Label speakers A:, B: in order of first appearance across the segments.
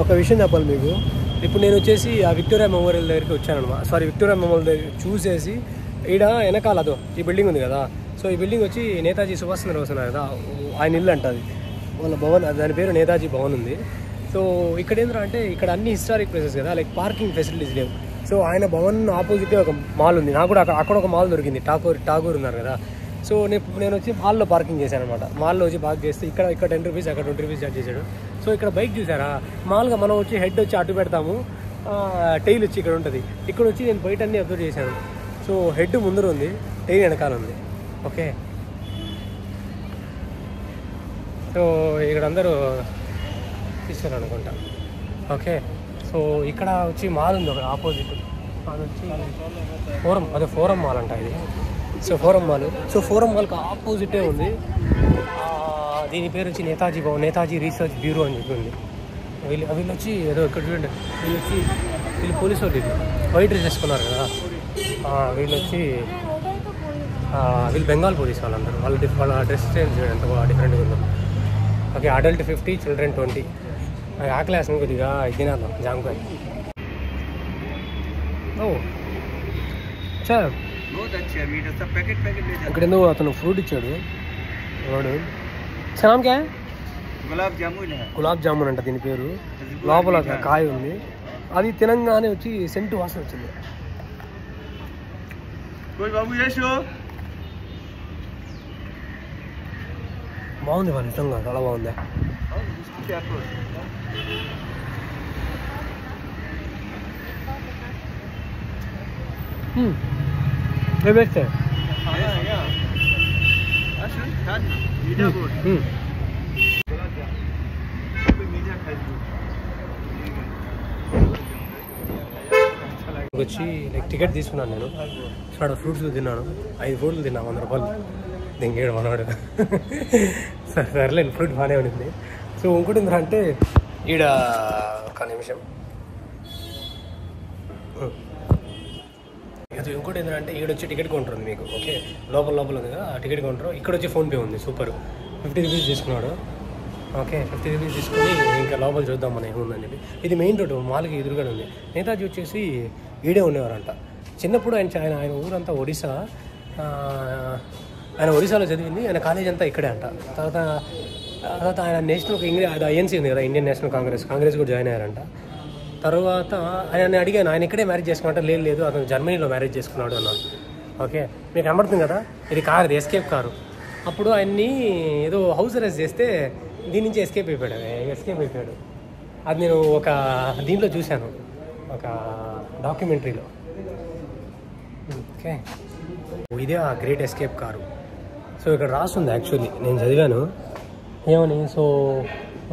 A: ఒక విషయం చెప్పాలి మీకు. ఇప్పుడు నేను వచ్చేసి ఆ విక్టోరియా మెమోరియల్ దగ్గరికి వచ్చానమాట. విక్టోరియా మెమోరియల్ దగ్గర చూసేసి ఈడ వెనకాల అదో ఈ బిల్డింగ్ ఉంది కదా. సో ఈ బిల్డింగ్ వచ్చి నేతాజీ సుభాష్ చంద్రబోస్ ఉన్నారు కదా, ఆయన ఇల్లు అంట. అది వాళ్ళ భవన్, దాని పేరు నేతాజీ భవన్ ఉంది. సో ఇక్కడ ఏంటంటే ఇక్కడ అన్ని హిస్టారిక్ ప్లేసెస్ కదా, లైక్ పార్కింగ్ ఫెసిలిటీస్ లేవు. సో ఆయన భవన్ ఆపోజిటే ఒక మాల్ ఉంది. నాకు కూడా అక్కడ ఒక మాల్ దొరికింది, ఠాగూర్ ఉన్నారు కదా. సో నేను వచ్చి మాల్లో పార్కింగ్ చేశాను అనమాట. మాల్లో వచ్చి పార్క్ చేస్తే ఇక్కడ 10 రూపీస్, అక్కడ 20 రూపీస్ చార్జ్ చేశాడు. సో ఇక్కడ బైక్ చూసారా, మామూలుగా మనం వచ్చి హెడ్ వచ్చి అటు పెడతాము, టైల్ వచ్చి ఇక్కడ ఉంటుంది. ఇక్కడ వచ్చి నేను బయట అన్నీ అబ్జర్వ్ చేశాను. సో హెడ్ ముందర ఉంది, టైల్ వెనకాల ఉంది. ఓకే, సో ఇక్కడ అందరూ తీస్తారు అనుకుంటా. ఓకే, సో ఇక్కడ వచ్చి మాల్ ఉంది ఒక ఆపోజిట్. అది వచ్చి ఫోరం మాల్ అంట ఇది. సో ఫోరం మాల్కి ఆపోజిటే ఉంది. దీని పేరు వచ్చి నేతాజీ భవన్, నేతాజీ రీసెర్చ్ బ్యూరో అని చెప్పి ఉంది. వీళ్ళు వచ్చి ఏదో ఇక్కడ చూడండి, వీళ్ళు పోలీసు వాళ్ళు, వైట్ డ్రెస్ చేసుకున్నారు కదా. వీళ్ళు బెంగాల్ పోలీస్ వాళ్ళందరూ. వాళ్ళ డ్రెస్ చేంజ్ ఎంత డిఫరెంట్గా ఉందో. Okay, adult 50, children 20. ఆ క్లాస్ కొద్దిగా తినాలి జామకాయ. ఇక్కడ ఎందుకు అతను ఫ్రూట్ ఇచ్చాడు వాడు. నామకే గులాబ్ జామున్ అంట దీని పేరు. లోపల కాయ ఉంది, అది తినంగానే వచ్చి సెంటు వాసన వచ్చింది. బాగుంది వాళ్ళు, నిజంగా చాలా బాగుంది. బెస్ట్. వచ్చి లైక్ టికెట్ తీసుకున్నాను నేను. సో అక్కడ ఫ్రూట్స్ తిన్నాను, 5 ఫ్రూట్లు తిన్నాను, 100 రూపాయలు. దింగేడు మనవాడు. సరేలే, ఫ్రూట్ బాగానే ఉండింది. సో ఇంకోటి ఏంటంటే ఈడ ఒక నిమిషం, ఇంకోటి ఏంటంటే ఈడొచ్చి టికెట్ కౌంటర్ ఉంది మీకు. ఓకే, లోపల ఉంది కదా టికెట్ కౌంటర్. ఇక్కడ వచ్చి ఫోన్పే ఉంది, సూపర్. 50 రూపీస్ తీసుకున్నాడు. ఓకే, 50 రూపీస్ తీసుకుని ఇంకా లోపల చూద్దాం మనం ఏముందని చెప్పి. ఇది మెయిన్ రోడ్, మాల్కి ఎదురుగానే ఉంది. నేతాజీ వచ్చేసి ఈడే ఉండేవారంట చిన్నప్పుడు. ఆయన ఊరంతా ఒడిశా. ఆయన ఒడిశాలో చదివింది. ఆయన కాలేజ్ అంతా ఇక్కడే అంట. తర్వాత ఆయన నేషనల్ అది ఐఎన్సీ ఉంది కదా, ఇండియన్ నేషనల్ కాంగ్రెస్ కూడా జాయిన్ అయ్యారంట. తర్వాత ఆయన అడిగాను, ఆయన ఇక్కడే మ్యారేజ్ చేసుకున్నట్ట. లేదు అతను జర్మనీలో మ్యారేజ్ చేసుకున్నాడు అన్నాను. ఓకే, మీకు కనబడుతుంది కదా, ఇది కారు, ఇది ఎస్కేప్ కారు. అప్పుడు ఆయన్ని ఏదో హౌస్ అరెస్ట్ చేస్తే దీని నుంచి ఎస్కేప్ అయిపోయాడు. అది నేను ఒక దీంట్లో చూశాను, ఒక డాక్యుమెంటరీలో. ఓకే, ఇదే ఆ గ్రేట్ ఎస్కేప్ కారు. సో ఇక్కడ రాస్తుంది, యాక్చువల్లీ నేను చదివాను ఏమని. సో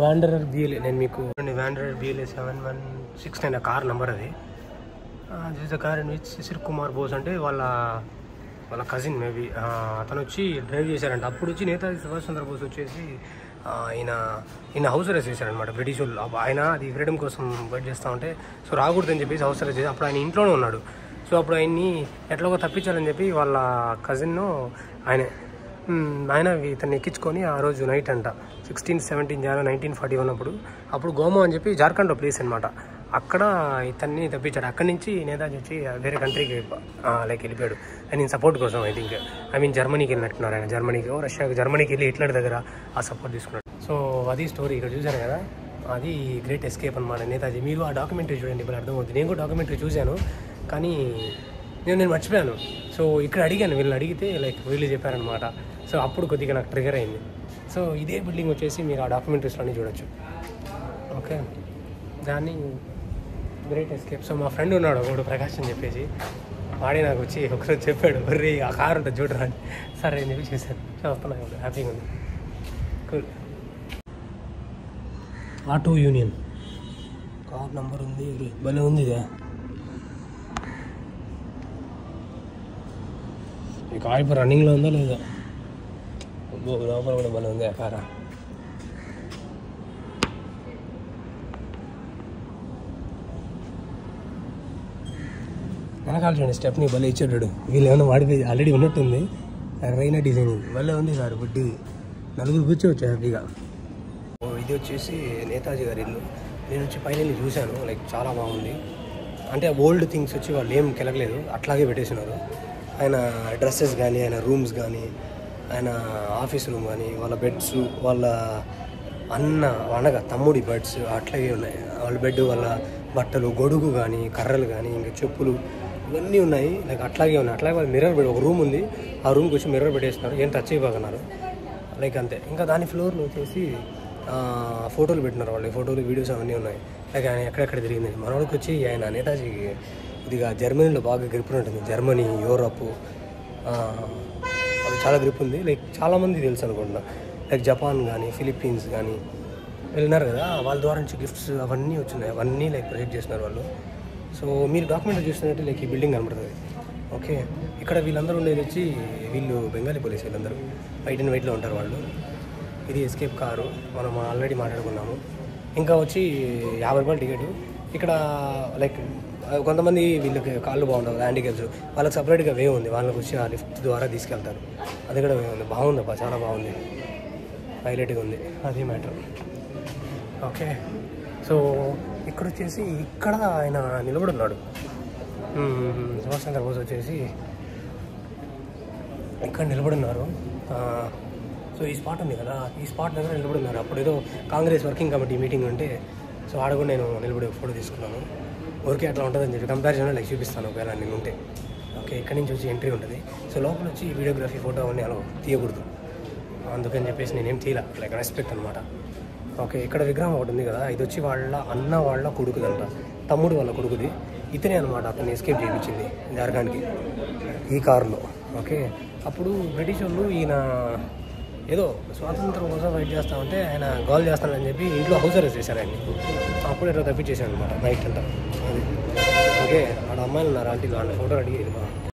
A: వాండరర్ బిఎల్ఏ, నేను మీకు వాండరర్ బిఎల్ఏ 7169 ఆ కార్ నెంబర్. అది this the car in which Shishir Kumar Bose అంటే వాళ్ళ కజిన్ మేబీ. అతను వచ్చి డ్రైవ్ చేశారంట. అప్పుడు వచ్చి నేతాజీ సుభాష్ చంద్రబోస్ వచ్చేసి ఈయన హౌస్ అరెస్ట్ చేశారనమాట బ్రిటిష్ వాళ్ళు. ఆయన అది ఫ్రీడమ్ కోసం వెయిట్ చేస్తూ ఉంటే సో రాకూడదని చెప్పేసి హౌస్ అరెస్ట్ చేసి అప్పుడు ఆయన ఇంట్లోనే ఉన్నాడు. సో అప్పుడు ఆయన్ని ఎట్లాగో తప్పించాలని చెప్పి వాళ్ళ కజిన్ను ఆయన ఇతన్ని ఎక్కించుకొని ఆ రోజు నైట్ అంట 16-17 జనవరి 1941 అప్పుడు గోమా అని చెప్పి జార్ఖండ్లో ప్లేస్ అనమాట. అక్కడ ఇతన్ని తప్పించాడు. అక్కడి నుంచి నేతాజీ వచ్చి వేరే కంట్రీకి లైక్ వెళ్ళిపోయాడు. ఆయన సపోర్ట్ కోసం జర్మనీకి వెళ్ళినట్టున్నారు. ఆయన జర్మనీకి వెళ్ళి హిట్లర్ దగ్గర ఆ సపోర్ట్ తీసుకున్నాడు. సో అది స్టోరీ ఇక్కడ చూశాను కదా, అది గ్రేట్ ఎస్కేప్ అనమాట నేతాజీ. మీరు ఆ డాక్యుమెంటరీ చూడండి, ఇప్పుడు అర్థమవుతుంది. నేను కూడా డాక్యుమెంటరీ చూశాను కానీ నేను మర్చిపోయాను. సో ఇక్కడ అడిగాను, వీళ్ళని అడిగితే లైక్ వీళ్ళు చెప్పారనమాట. సో అప్పుడు కొద్దిగా నాకు ట్రిగర్ అయింది. సో ఇదే బిల్డింగ్ వచ్చేసి మీరు ఆ డాక్యుమెంటరీస్లో అన్నీ చూడొచ్చు. ఓకే, దాన్ని గ్రేట్ ఎస్కేప్. సో మా ఫ్రెండ్ ఉన్నాడు ఒకడు, ప్రకాష్ అని చెప్పేసి, వాడే నాకు వచ్చి ఒకరోజు చెప్పాడు, ఒర్రే ఆ కార్ ఉంటుంది చూడరా అని. సరే అని చెప్పి చేశాను. సో వస్తున్నాను, హ్యాపీగా ఉంది. Cool. Auto union car number ఉంది, భలే ఉంది ఇదే. ఈ కార్ ఇప్పుడు రన్నింగ్లో ఉందా లేదా, లోపల కూడా భలే ఉంది ఆ కారా. వెనకాల చూడండి స్టెప్ని భలే ఇచ్చాడు. వీళ్ళు ఏమైనా వాడిపోయి ఆల్రెడీ ఉన్నట్టుంది. రైనా డిజైనింగ్ భలే ఉంది సార్. బుడ్డి 4 కూర్చోవచ్చు హ్యాపీగా. ఇది వచ్చేసి నేతాజీ గారి ఇల్లు. నేను వచ్చి పైన వెళ్ళి చూశాను, లైక్ చాలా బాగుంది. అంటే ఓల్డ్ థింగ్స్ వచ్చి వాళ్ళు ఏం కెలగలేదు, అట్లాగే పెట్టేసినారు. ఆయన డ్రెస్సెస్ కానీ, ఆయన రూమ్స్ కానీ, ఆయన ఆఫీస్ రూమ్ కానీ, వాళ్ళ బెడ్స్, వాళ్ళ అనగా తమ్ముడి బెడ్స్ అట్లాగే ఉన్నాయి. వాళ్ళ బెడ్, వాళ్ళ బట్టలు, గొడుగు కానీ, కర్రలు కానీ, ఇంకా చెప్పులు ఇవన్నీ ఉన్నాయి. లైక్ అట్లాగే ఉన్నాయి. అట్లాగే వాళ్ళు మిర్రర్ పెట్టి ఒక రూమ్ ఉంది, ఆ రూమ్కి వచ్చి మిర్రర్ పెట్టేస్తున్నారు, ఏం టచ్ అయిపోతున్నారు లైక్ అంతే. ఇంకా దాని ఫ్లోర్లో వచ్చేసి ఫోటోలు పెట్టినారు వాళ్ళు, ఫోటోలు వీడియోస్ అవన్నీ ఉన్నాయి. లైక్ ఆయన ఎక్కడెక్కడ తిరిగింది. మనోడికి వచ్చి ఆయన నేతాజీకి ఇదిగా జర్మనీలో బాగా గ్రిప్ ఉంటుంది. జర్మనీ, యూరోప్ అది చాలా గ్రిప్ ఉంది. లైక్ చాలామంది తెలుసు అనుకుంటున్నా. లైక్ జపాన్ కానీ, ఫిలిప్పీన్స్ కానీ వెళ్ళినారు కదా, వాళ్ళ ద్వారా నుంచి గిఫ్ట్స్ అవన్నీ వచ్చినాయి. అవన్నీ లైక్ ప్రొజెక్ట్ చేస్తున్నారు వాళ్ళు. సో మీరు డాక్యుమెంట్ చూస్తున్నట్టు లైక్ ఈ బిల్డింగ్ కనబడుతుంది. ఓకే, ఇక్కడ వీళ్ళందరూ ఉండేది వచ్చి వీళ్ళు బెంగాలీ పోలీస్, వీళ్ళందరూ వైట్ అండ్ వైట్లో ఉంటారు వాళ్ళు. ఇది ఎస్కేప్ కారు, మనం ఆల్రెడీ మాట్లాడుకున్నాము. ఇంకా వచ్చి 50 రూపాయలు టికెట్. ఇక్కడ లైక్ కొంతమంది వీళ్ళకి కాళ్ళు బాగుంటారు, హ్యాండిక్యాప్స్, వాళ్ళకి సపరేట్గా వే ఉంది, వాళ్ళకి వచ్చి ఆ లిఫ్ట్ ద్వారా తీసుకెళ్తారు. అది కూడా వే ఉంది, బాగుంది అబ్బా, చాలా బాగుంది, హైలైట్గా ఉంది, అది మ్యాటర్. ఓకే, సో ఇక్కడ వచ్చేసి ఇక్కడ ఆయన నిలబడి ఉన్నాడు, సుభాష్ చంద్రబోస్ వచ్చేసి ఇక్కడ నిలబడి ఉన్నారు. సో ఈ స్పాట్ ఉంది కదా, ఈ స్పాట్ దగ్గర నిలబడి ఉన్నారు. అప్పుడు ఏదో కాంగ్రెస్ వర్కింగ్ కమిటీ మీటింగ్ ఉంటే, సో ఆడ కూడా నేను నిలబడి ఫోటో తీసుకున్నాను. ఊరికే అట్లా ఉంటుందని చెప్పి కంపారిజన్లో లైక్ చూపిస్తాను ఒకవేళ నేను ఉంటే. ఓకే, ఇక్కడి నుంచి వచ్చి ఎంట్రీ ఉంటుంది. సో లోపల వచ్చి వీడియోగ్రఫీ, ఫోటో అవన్నీ అలా తీయకూడదు, అందుకని చెప్పేసి నేనేం తీయలే, లైక్ రెస్పెక్ట్ అనమాట. ఓకే, ఇక్కడ విగ్రహం ఒకటి ఉంది కదా, ఇది వచ్చి వాళ్ళ కొడుకుదంట, తమ్ముడు వాళ్ళ కొడుకుది. ఇతనే అనమాట అతన్ని ఎస్కేప్ చేయించింది జార్ఖండ్కి ఈ కారులో. ఓకే, అప్పుడు బ్రిటిష్ వాళ్ళు ఈయన ఏదో స్వాతంత్రం కోసం ఫైట్ చేస్తా ఉంటే ఆయన గోల్ చేస్తానని చెప్పి ఇంట్లో హౌస్ అరెస్ట్ చేశారు ఆయన్ని. అప్పుడు ఎట్లా తప్పించేశాను అనమాట నైట్ అంతా. అది ఓకే, ఆడ అమ్మాయిలు ఉన్నారు, ఆంటీ వాళ్ళ ఫోటో అడిగి